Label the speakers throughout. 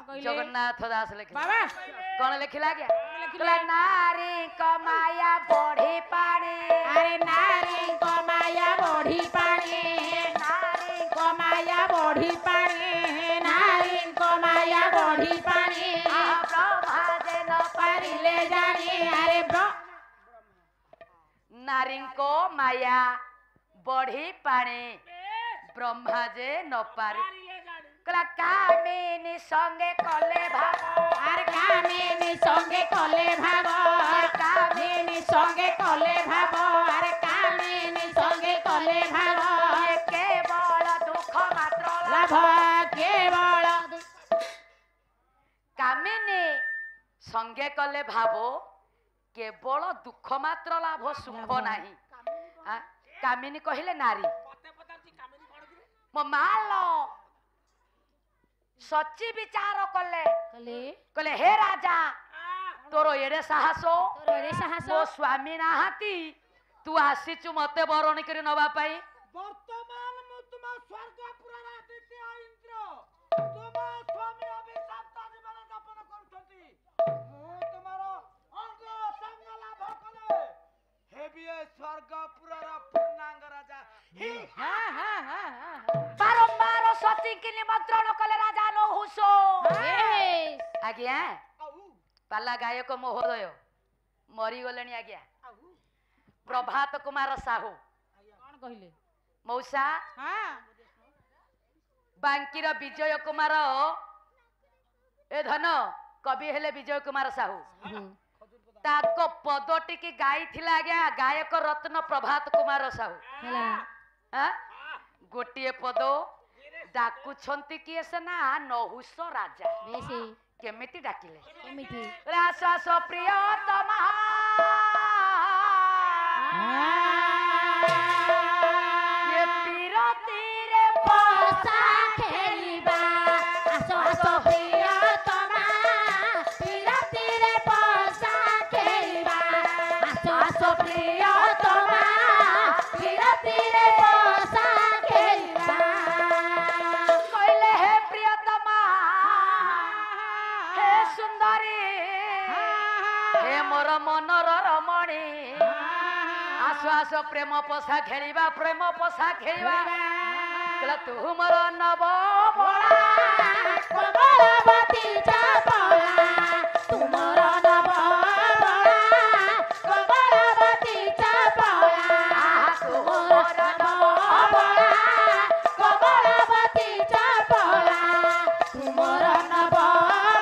Speaker 1: जगन्नाथ दास लिख
Speaker 2: बाबा
Speaker 1: कौन लिखला गया नारी कमाया बढ़ी पानी
Speaker 2: अरे नारी कमाया बढ़ी पानी नारी कमाया बढ़ी पानी नारी कमाया बढ़ी पानी
Speaker 1: ब्रह्मा जे न
Speaker 2: पारिले जानी अरे
Speaker 1: नारी को माया बढ़ी पानी ब्रह्मा जे न पारी कला कामिनी संगे कले भाग
Speaker 2: अरे कामिनी संगे कले भाग कामिनी संगे कले भाग अरे कामिनी संगे कले भाग
Speaker 1: केवल दुख मात्र
Speaker 2: लाभ केवल
Speaker 1: कामिनी संगे कले भावो केवल दुख मात्र लाभ सुख नहीं कामिनी कहले नारी मो मालो सच्ची विचार कले कले हे राजा तोर एड़े साहस मो स्वामी नाहाती तू आसीचु मते बरण करी नवा पाई
Speaker 3: वर्तमान मु तुम स्वर्गपुर आदित्य इंद्र तुम स्वामी अभिशाप्त जीवन यापन करछंती मु तुमरो अंग संग लाभ कले हेबिए स्वर्गपुर पूर्णांग राजा ही
Speaker 1: बारंबार सती की निमंत्रण कले राजा नो हुसो आज्ञा पाला गायक महोदय मरी गलेनी आज्ञा प्रभात कुमार साहू
Speaker 2: कौन कहले
Speaker 1: मौसा
Speaker 2: हां
Speaker 1: बांकीर विजय कुमार ए धन कवि हेले विजय कुमार साहू ताको पदटी की गाई थिला आज्ञा गायक रत्न प्रभात कुमार साहू हाँ गोटे पद डाकुछंती किए से ना नहुष राजा केमिति डाकिले
Speaker 2: केमिति
Speaker 1: रासास प्रियतमा ये पीरती रे
Speaker 2: पोसा खेलिबा आसो आसो प्रियतमा पीरती रे पोसा खेलिबा आसो आसो प्रियतमा पीरती रे पोसा खेलिबा
Speaker 1: कहले हे प्रियतमा हे सुंदरी हे मोर मनर रमणी आसो आसो प्रेम पोसा खेलिबा प्रेम पोसा खेलिबा कहला तू मोर नव भोला
Speaker 2: कमलवती चापला तुमर नव भोला कमलवती चापला तुमर नव भोला कमलवती चापला तुमर नव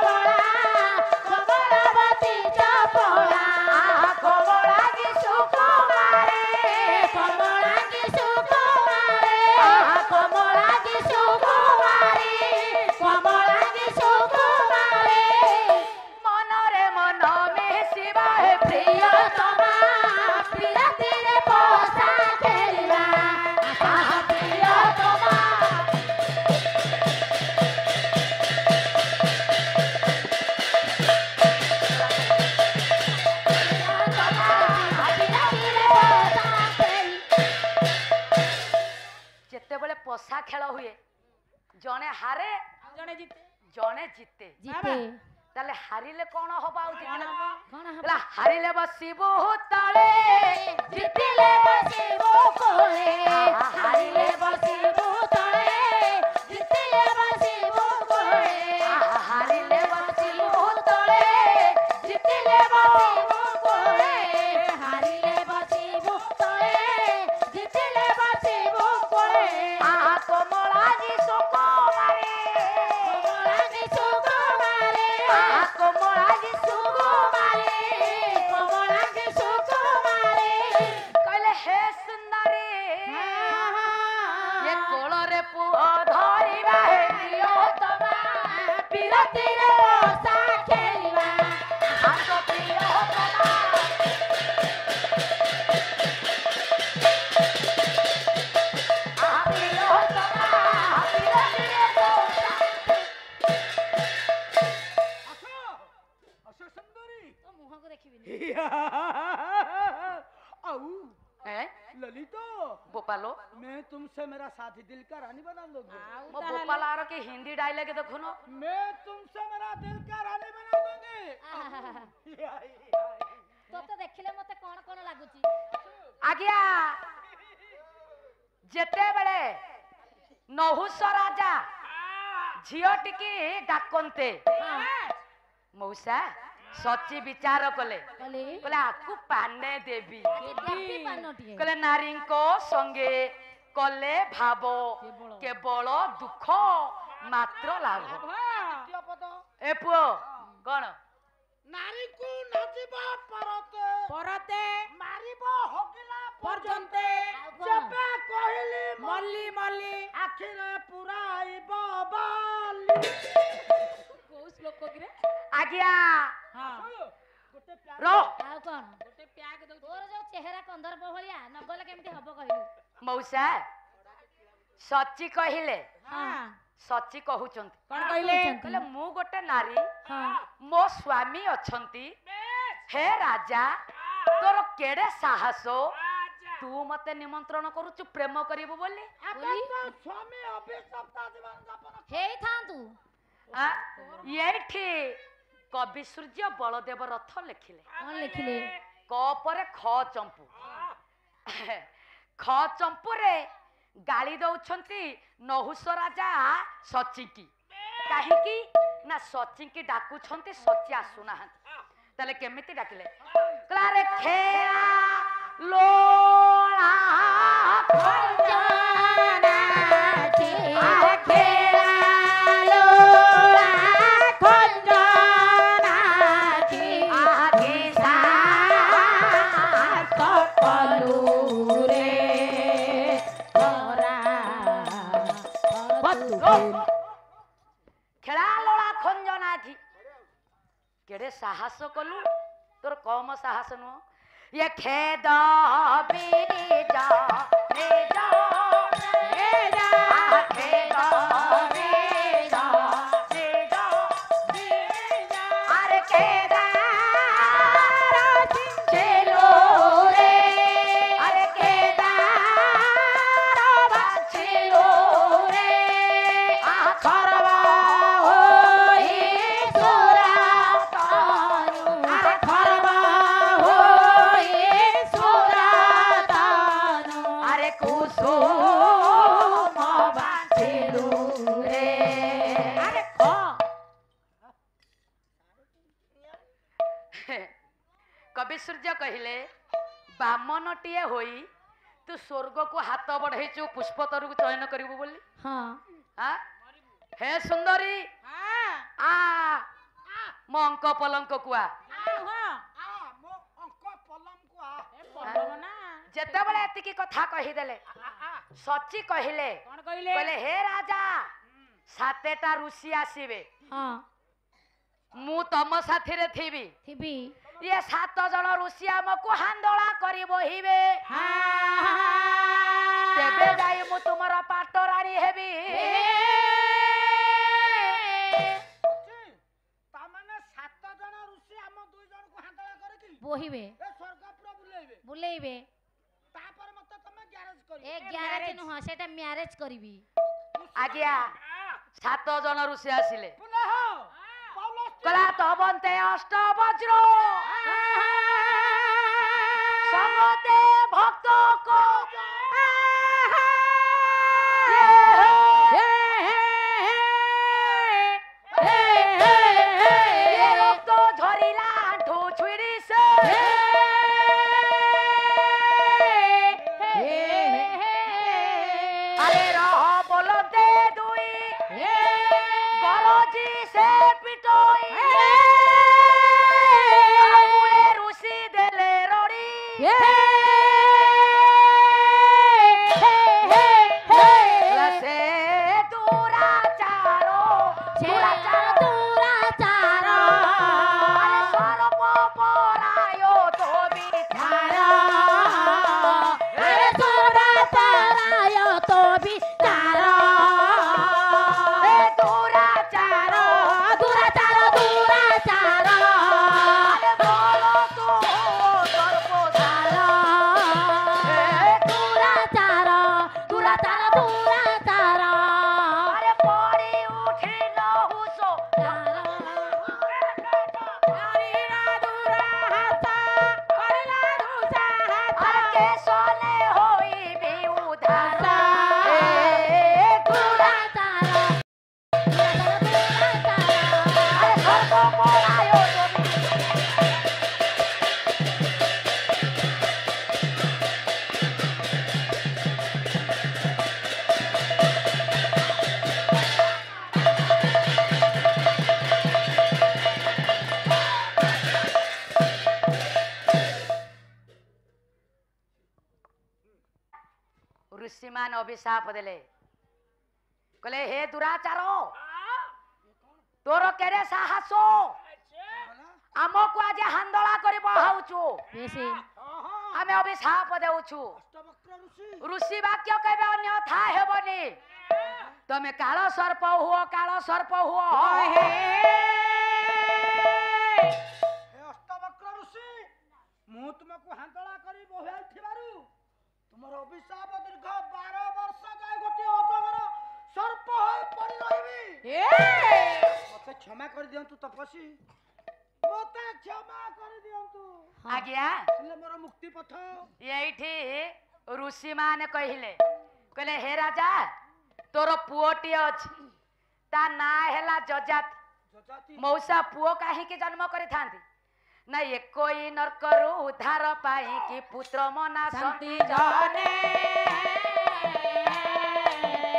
Speaker 2: भोला कमलवती चापला कमला की सुकुमारे कमला की सुकुमारे कमला की सुकुमारे कमला की सुकुमारे
Speaker 1: मनरे मन मिशिबा हे
Speaker 2: प्रियतमा प्रियती रे पोसा खेलिबा आहा प्रियतमा
Speaker 1: जेते बेले पोसा खेल हुए जने हारे
Speaker 2: जणे जिते
Speaker 1: जने जीते
Speaker 2: जिते
Speaker 1: ताले हारिले कोन होबा
Speaker 2: कोन
Speaker 1: उचित
Speaker 2: हबा
Speaker 1: ला हारिले बसिबो तळे
Speaker 2: जितिले बसिबो कोले हारिले बसिबो तळे जितिले बसिबो कोले
Speaker 1: हारिले
Speaker 2: बसिबो तळे जितिले बसिबो कोले हारिले बसिबो तळे जितिले बसिबो कोले
Speaker 1: कोमला जी सुकुमारी
Speaker 2: कमला की सुकुमारे
Speaker 1: कोमला जी
Speaker 2: सुकुमारे कमला की सुकुमारे
Speaker 1: कहले हे सुंदरी ये कोଳରେ पुଅ ଧରିବା हे
Speaker 2: प्रियतमा पीरती रे पोसा खेलिबा
Speaker 1: आसो प्रियतमा
Speaker 3: असो सुंदरी
Speaker 2: तो मुह को देखिबिनी
Speaker 3: आउ
Speaker 1: हैं
Speaker 3: ललित
Speaker 1: बोक बोपालो
Speaker 3: मैं तुमसे मेरा साथी दिल का रानी बना लोगे।
Speaker 1: मो बोपाल आरो के हिंदी डायलॉग देखुनो
Speaker 3: मैं तुमसे मेरा दिल का रानी बना दूंगी।
Speaker 2: तो देखिले मते कोन कोन लागुची
Speaker 1: आज्ञा जेते बेले नहुस राजा झियो टिकी डाकंते मौसा सच्ची विचार कले
Speaker 2: कले
Speaker 1: कले आकु पाने देवी
Speaker 2: देवी पानोटिए
Speaker 1: कले नारी को संगे कले भाव केवल दुख मात्र लाभ
Speaker 3: द्वितीय पद
Speaker 1: ए पुओ कौन
Speaker 3: नारी को नाचिबा परते
Speaker 2: परते
Speaker 3: मारिबा हकिला
Speaker 2: पर्यन्ते
Speaker 3: जबे कहली
Speaker 2: मल्ली मल्ली
Speaker 3: आखिरे पुराइबा बाली।
Speaker 2: कोउ श्लोक को गिरे
Speaker 1: आज्ञा
Speaker 2: हां
Speaker 3: गोटे प्यार
Speaker 1: रो
Speaker 2: आउ कोन गोटे प्याग दउ तोर जो चेहरा कंदर बहलिया नगले केमती हबो कहलु
Speaker 1: मौसा सच्ची कहिले
Speaker 2: हां
Speaker 1: सच्ची कहउचंती
Speaker 2: कोन कहले
Speaker 1: कहले मु गोटे नारी
Speaker 2: हां
Speaker 1: मो स्वामी अछंती हे राजा तोर केड़े साहस तू मते निमंत्रण करूचु प्रेम करिबो बोली
Speaker 3: आपन तो स्वामी अभिशप्त जीवन यापन
Speaker 2: हेई थांतु
Speaker 1: आ येठी कवि सूर्य बलदेव रथ लिखिले
Speaker 2: कोन लिखिले
Speaker 1: क परे ख चंपू ख चंपू रे गाली दउछंती नहुस राजा सचिकी काहेकी ना सचिकी डाकुछंती सची आसुना ताले केमिति डाकिले क्लारे खेला लोळा
Speaker 2: खंजना के
Speaker 1: खेला
Speaker 2: लोला खंजना के
Speaker 1: आगे सा
Speaker 2: सकलू रे तोरा
Speaker 1: खेला लोळा खंजना थी केड़े साहस कलु तोर कम साहस नु ये खेद बीजा बीजा
Speaker 2: एजा
Speaker 1: खेद बीजा बीजा अरे केदा चलो रे अरे केदा चलो रे खरवा होई सुरा तानु अरे खरवा होई सुरा तानु अरे कुसुम बाछिलु रे
Speaker 2: अरे खो
Speaker 1: कवि सूर्य कहिले बामनटीए होई तू स्वर्ग को हाथ बढ़ेचु पुष्प तरु चयन करिबु बोली
Speaker 2: हां
Speaker 1: हां हे सुंदरी
Speaker 2: हां
Speaker 1: आ मो अंक पलंक कुआ
Speaker 2: हां
Speaker 3: मो अंक पलम को
Speaker 2: ए पलवना
Speaker 1: जेते बेले एतिकी कथा कहि देले सच्ची कहिले
Speaker 2: कोन कहले
Speaker 1: कहले हे राजा सातेटा ऋषि आसीबे
Speaker 2: हां
Speaker 1: मु तम साथी रे थीबी
Speaker 2: थिबी
Speaker 1: ये 7 जण ऋषि हमकु हांदोळा करी बहिबे
Speaker 2: हां
Speaker 1: तेबे जाई मु तुमर पाटराणी हेबी
Speaker 3: तामाने 7 जण ऋषि हम 2 जण को हांदला करे कि
Speaker 2: बोहिबे
Speaker 3: ए स्वर्गपुर बुलेइबे
Speaker 2: बुलेइबे
Speaker 3: तापर मते तमे गैरेज करी
Speaker 2: ए ग्यारेज नुह सेटा मैरेज करबी
Speaker 1: आज्ञा 7 जण ऋषि आसिले
Speaker 3: पुनः पौलस
Speaker 1: कला तबन्ते अष्ट वज्र समते भक्त को ये रक्त झरिला ढो छुरी से अरे रह बोलते दुई गरजी से पिटोई आमुळे ऋषि देले रडी से दुराचारो दुराचारो अरे सर्प परायो तो बिचार ए दुराचारो दुराचारो मान अभिशाप देले कहले हे दुराचार तोर केरे साहसो आमको आज हांदोला करी बहाउछु
Speaker 2: बेसी
Speaker 1: आमे अभिशाप देउछु
Speaker 3: अष्टवक्र ऋषि
Speaker 1: ऋषि वाक्य कहबे अन्यथा हेबनी तमे कालो सर्प हुओ
Speaker 2: हे
Speaker 3: हे अष्टवक्र ऋषि मु तुमको हांतळा करी बहाई थिबारु तुमर अभिशाप दीर्घ 12 वर्ष जाय गोटे अजगर सर्प होई पड़ी रहिबी मते क्षमा कर दियंतु तपस्वी मते क्षमा कर दियंतु
Speaker 1: आज्ञा
Speaker 3: हेले मोर मुक्ति पथ
Speaker 1: एठी ऋषि माने कहले हे राजा तोर पुओटी अछि ता ना हेला जजात
Speaker 3: जजाति
Speaker 1: मौसा पुओ काहे के जन्म करि थांती ना एकोई नरकरु उद्धार पाई कि पुत्र मना
Speaker 2: शांति
Speaker 1: शांति
Speaker 2: जाने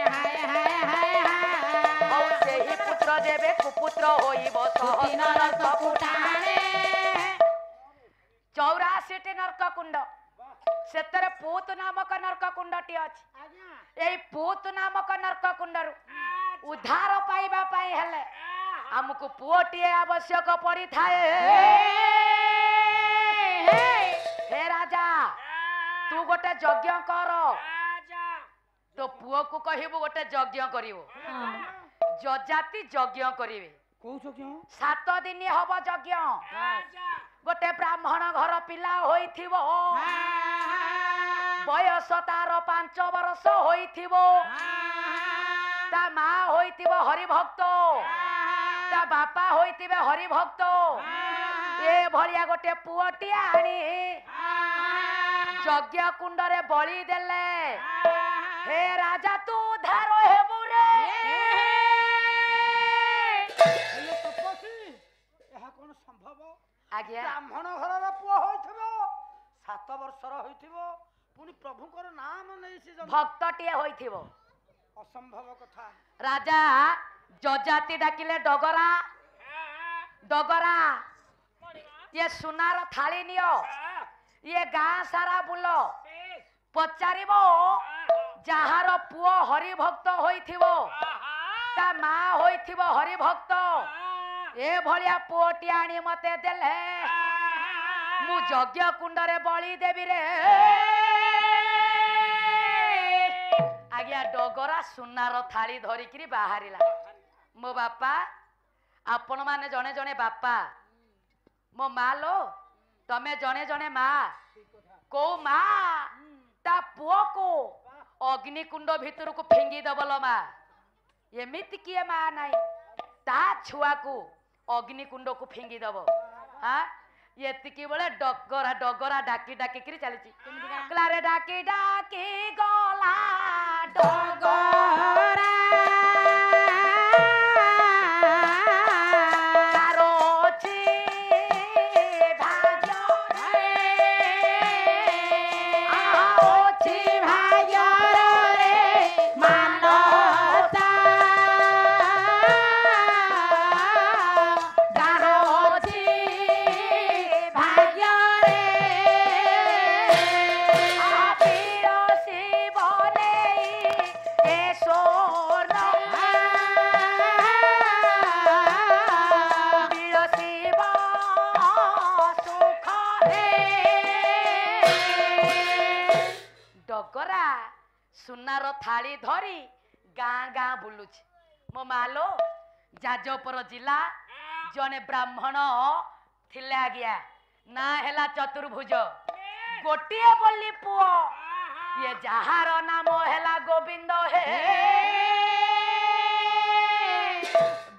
Speaker 2: हाय हाय हाय हाय
Speaker 1: औ सेही पुत्र देबे कुपुत्र होइबो
Speaker 2: कोटि नरक पुटाणे
Speaker 1: 84 टी नरक कुंड सेतरे पूत नामक नरक कुंडटी अछि
Speaker 3: आज्ञा
Speaker 1: एई पूत नामक नरक कुंडरु उद्धार पाइबा पाई हेले हमकु पुओटीए आवश्यक पड़ी थाए हे राजा तू गोटे यज्ञ कर तो पुओ को कहिबो गोटे यज्ञ करिवो जजाति यज्ञ करिवे
Speaker 3: कहू छ क्यों
Speaker 1: 7 दिन हब यज्ञ गोटे ब्राह्मण घर पिला होइथिबो बयस तार 5 वर्ष होइथिबो ता मां होइथिबो हरि भक्त ता बापा होइथिबे हरि भक्त ए भलिया गोटे पुओटी आनी यज्ञ कुंडरे बलि देले हे राजा तू उद्धार हेबु रे
Speaker 3: हेले तपस्वी एहा कोन संभव
Speaker 1: आज्ञा
Speaker 3: ब्राह्मण घरर पुओ होइथिबो 7 वर्षर होइथिबो पुनी प्रभुकर नाम नै से जन
Speaker 1: भक्तटिए होइथिबो
Speaker 3: असंभव कथा
Speaker 1: राजा जजाति डाकिले डगरा डगरा ये सुनार थाली नियो ये गाँ सारा बुलो पचारिबो जहार पुओ हरि भक्त होइथिबो ता मां होइथिबो हरि भक्त ए भलिया पुओटी आनी मते देले मु यज्ञ कुंडरे बलि देबी रे आज्ञा डगरा सुनार थाली धरिकिरी बाहरिला मो बापा आपण माने जने जने बापा मो माँ लो तमे जने जने माँ को माँ ता पुओ को अग्निकुंड भितर को फिंगी दबलो माँ एमिति किए माँ नाई ता छुआ को अग्निकुंड को फिंगी दबो हाँ एतिकी बेले डगरा डगरा डाकी डाकी करी चलीची क्लारे डाकी डाकी गला डगरा सुनार थाली धरी गाँ गाँ बुलुची मो मालो जाजपुर जिला जने ब्राह्मण थिले आज्ञा ना हेला चतुर्भुज गोटिए बोली पुओ ये जहार नाम हेला गोविंद हे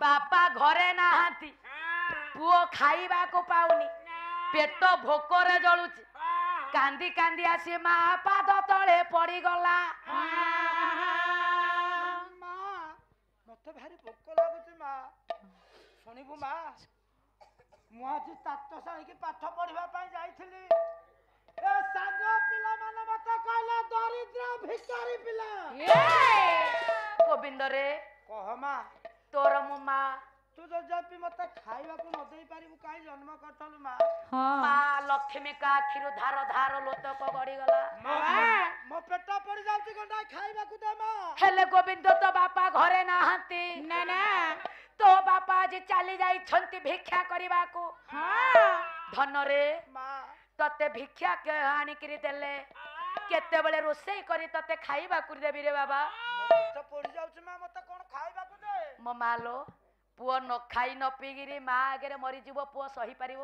Speaker 1: बापा घरे नाहांती पुओ खाइबा को पाउनी पेट भोकरे जळुची कांदी कांदी आसी माँ पाद तले पड़ी गला
Speaker 3: मते भारी भोक लागुची मा सुनिबु मा मु आज तातशाही की पाठ पढ़िबा पई जाईथिली ए साग पिला माने मते कहले दरिद्र भिखारी पिला
Speaker 1: गोविंद रे
Speaker 3: कह मा
Speaker 1: तोर मु माँ
Speaker 3: ତୁ ଯଦି ମତେ ଖାଇବାକୁ ନ ଦେଇ ପାରିବୁ କାହିଁ ଜନ୍ମ କରିଥିଲୁ ମା?
Speaker 1: ମା ଲକ୍ଷ୍ମୀଙ୍କ ଆଖିରୁ ଧାର ଧାର ଲୋତକ ଗଡିଗଲା।
Speaker 3: ମୋ ପେଟ ପଡି ଯାଉଛି ଗଣ୍ଡା ଖାଇବାକୁ ଦେ ମା।
Speaker 1: ହେଲେ ଗୋବିନ୍ଦ ତ ବାପା ଘରେ ନାହାନ୍ତି।
Speaker 2: ନା ନା
Speaker 1: ତୋ ବାପା ଆଜି ଚାଲି ଯାଇଛନ୍ତି ଭିକ୍ଷା କରିବାକୁ। ଧନରେ
Speaker 3: ମା
Speaker 1: ତତେ ଭିକ୍ଷା ଆଣିକିରି ଦେଲେ କେତେବେଳେ ରୋଷେଇ କରି ତତେ ଖାଇବାକୁ ଦେବି ରେ ବାବା।
Speaker 3: ମୋ ପେଟ ପଡି ଯାଉଛି ମା, ମତେ କଣ ଖାଇବାକୁ ଦେ।
Speaker 1: ମୋ ମା ଲୋ, ପୁଅ ନ ଖାଇ ନ ପିଇକିରି ମା ଆଗରେ ମରିଯିବ, ପୁଅ ସହିପାରିବ?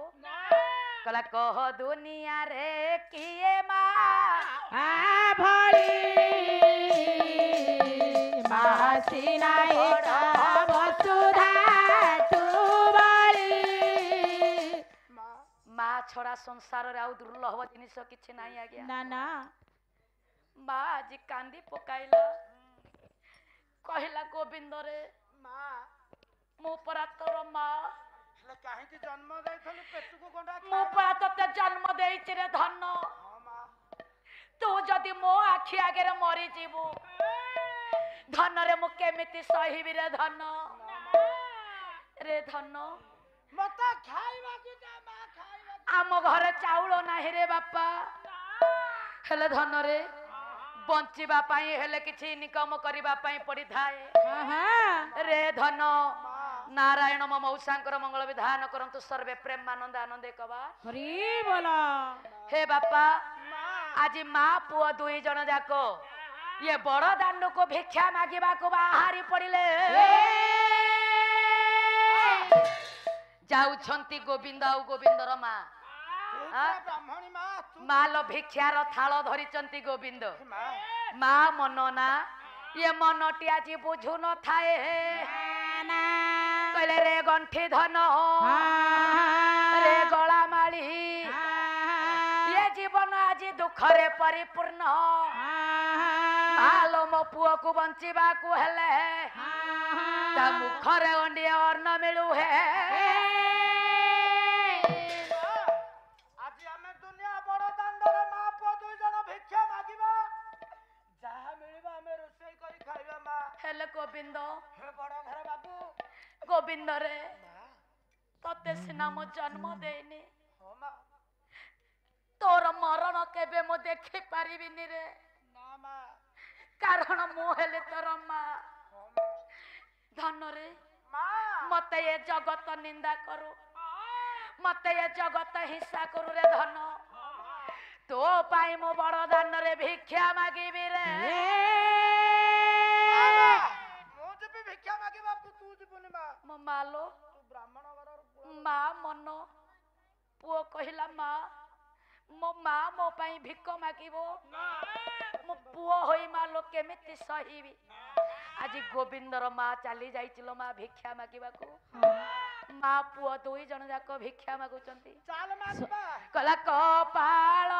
Speaker 1: କହିଲା କହ ଦୁନିଆରେ କିଏ ମା
Speaker 2: ଭଳି ମାସି ନାଇ ବସୁଧା
Speaker 1: ମା ଛଡା ସଂସାରରେ ଆଉ ଦୁର୍ଲଭ ଜିନିଷ କିଛି ନାହିଁ ଆଜ୍ଞା।
Speaker 2: ନା ନା
Speaker 1: ମା ଆଜି କାନ୍ଦି ପକାଇଲା, କହିଲା ଗୋବିନ୍ଦରେ
Speaker 3: ମା
Speaker 1: ମୁଁ ପରା ତୋର ମା,
Speaker 3: ହେଲେ କାହିଁକି ଜନ୍ମ ଦେଇଥିଲୁ ପେଟକୁ ଗଣ୍ଡା?
Speaker 1: ମୁଁ ପରା ତତେ ଜନ୍ମ ଦେଇଛି ରେ ଧନ।
Speaker 3: ହଁ ମା,
Speaker 1: ତୁ ଯଦି ମୋ ଆଖି ଆଗରେ ମରିଯିବୁ ଧନରେ ମୁଁ କେମିତି ସହିବି ରେ ଧନ? ରେ ଧନ
Speaker 3: ମତେ ଖାଇବାକୁ ଦେ ମା, ଖାଇବାକୁ।
Speaker 1: ଆମ ଘରେ ଚାଉଳ ନାହିଁ ରେ ବାପା। ହେଲେ ଧନରେ ବଞ୍ଚିବା ପାଇଁ ହେଲେ କିଛି ଇନକମ କରିବା ପାଇଁ ପଡିଥାଏ ରେ ଧନ। ନାରାୟଣ ମୋ ମଉସାଙ୍କର ମଙ୍ଗଳ ବିଧାନ କରନ୍ତୁ ସର୍ବେ ପ୍ରେମାନନ୍ଦ ଆନନ୍ଦେ କବା। ହେ ବାପା, ଆଜି ମା ପୁଅ ଦୁଇ ଜଣ ଯାକ ଇଏ ବଡ ଦାଣ୍ଡକୁ ଭିକ୍ଷା ମାଗିବାକୁ ବାହାରି ପଡିଲେ। ଯାଉଛନ୍ତି ଗୋବିନ୍ଦ ଆଉ ଗୋବିନ୍ଦର ମା।
Speaker 3: ବ୍ରାହ୍ମଣୀ ମା,
Speaker 1: ମା ଲ ଭିକ୍ଷାର ଥାଳ ଧରିଛନ୍ତି ଗୋବିନ୍ଦ। ମା ମନ ନା, ଇଏ ମନଟି ଆଜି ବୁଝୁ ନଥାଏ। କହିଲେ ରେ ଗଣ୍ଠି ଧନ, ରେ ଗଳା ମାଳି, ଇଏ ଜୀବନ ଆଜି ଦୁଃଖରେ ପରିପୂର୍ଣ୍ଣ। ମାଲୋ ମୋ ପୁଅକୁ ବଞ୍ଚିବାକୁ ହେଲେ ତା ମୁଖରେ ଗଣ୍ଡିଏ ଅନ୍ନ ମିଳୁ। ହେ
Speaker 3: ଆଜି ଆମେ ଦୁନିଆ ବଡ ଦାଣ୍ଡରେ ମା ପୁଅ ଦୁଇ ଜଣ ଭିକ୍ଷା ମାଗିବା, ଯାହା ମିଳିବ ଆମେ ରୋଷେଇ କରି ଖାଇବା ମା।
Speaker 1: ହେଲେ ଗୋବିନ୍ଦ,
Speaker 3: ହେ ବଡ ଘର ବାବୁ,
Speaker 1: ଗୋବିନ୍ଦରେ ତତେ ସିନା ମୁଁ ଜନ୍ମ ଦେଇନି,
Speaker 3: ହଁ ମା,
Speaker 1: ତୋର ମରଣ କେବେ ମୁଁ ଦେଖି ପାରିବିନି ରେ।
Speaker 3: ନା ମା,
Speaker 1: କାରଣ ମୁଁ ହେଲେ ତୋର ମା। ଧନରେ
Speaker 3: ମା
Speaker 1: ମତେ ଏ ଜଗତ ନିନ୍ଦା କରୁ, ମତେ ଏ ଜଗତ ହିଂସା କରୁ ରେ ଧନ, ତୋ ପାଇଁ ମୁଁ ବଡ ଦାନରେ ଭିକ୍ଷା ମାଗିବି ରେ।
Speaker 3: ମୁଁ ଯିବି ଭିକ୍ଷା ମାଗିବାକୁ, ତୁ ଯିବୁନି ମା।
Speaker 1: ମୋ ମାଲୋ,
Speaker 3: ତୁ ବ୍ରାହ୍ମଣ ଘରର ପୁଅ।
Speaker 1: ମା ମନ, ପୁଅ କହିଲା ମା ମୋ ମା ମୋ ପାଇଁ ଭିକ ମାଗିବ, ମୋ ପୁଅ ହୋଇ ମାଲୋ କେମିତି ସହିବି? ଆଜି ଗୋବିନ୍ଦର ମା ଚାଲି ଯାଇছিল ମା ଭିକ୍ଷା ମାଗିବାକୁ। ମା ପୁଅ ଦୁଇ ଜଣ ଯାକ ଭିକ୍ଷା ମାଗୁଛନ୍ତି।
Speaker 3: ଚାଲ ମା ଯିବା।
Speaker 1: କହିଲା କପାଳ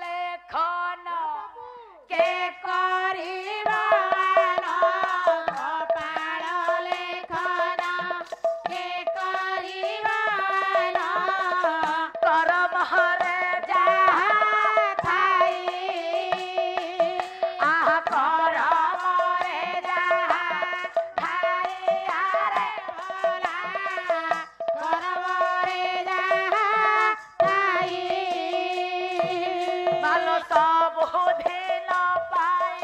Speaker 1: ଲେଖନ କେ କରିବ,
Speaker 2: କପାଳ ଲେଖନ କେ କରିବ,
Speaker 1: କରମରେ
Speaker 2: ଯାହା ଥାଇ
Speaker 1: ଆହା
Speaker 2: କରମରେ ଯାହା ଥାଇ, ଆରେ ଭଲା କରମରେ ଯାହା ଥାଇ,
Speaker 1: ମାଲୋ ସବୁ ଦିନ ପାଇ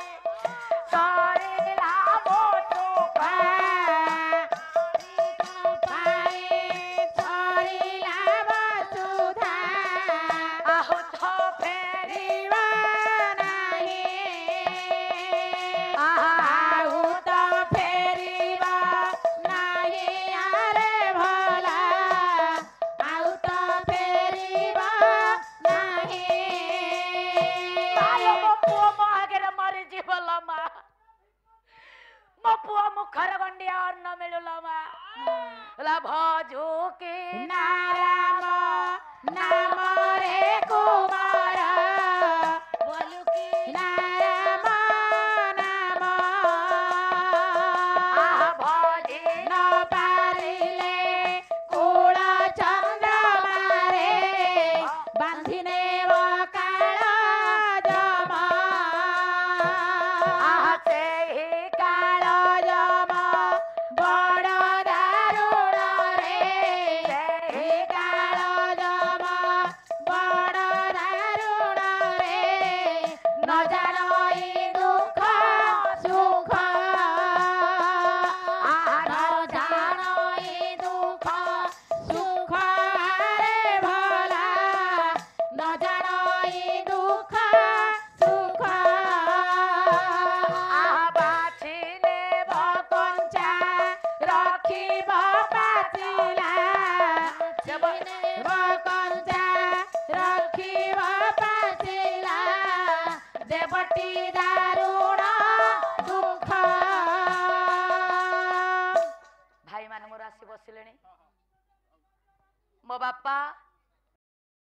Speaker 2: ଅତି ଦାରୁଣ ଦୁଃଖ।
Speaker 1: ଭାଇମାନେ ମୋର ଆସି ବସିଲେଣି। ମୋ ବାପା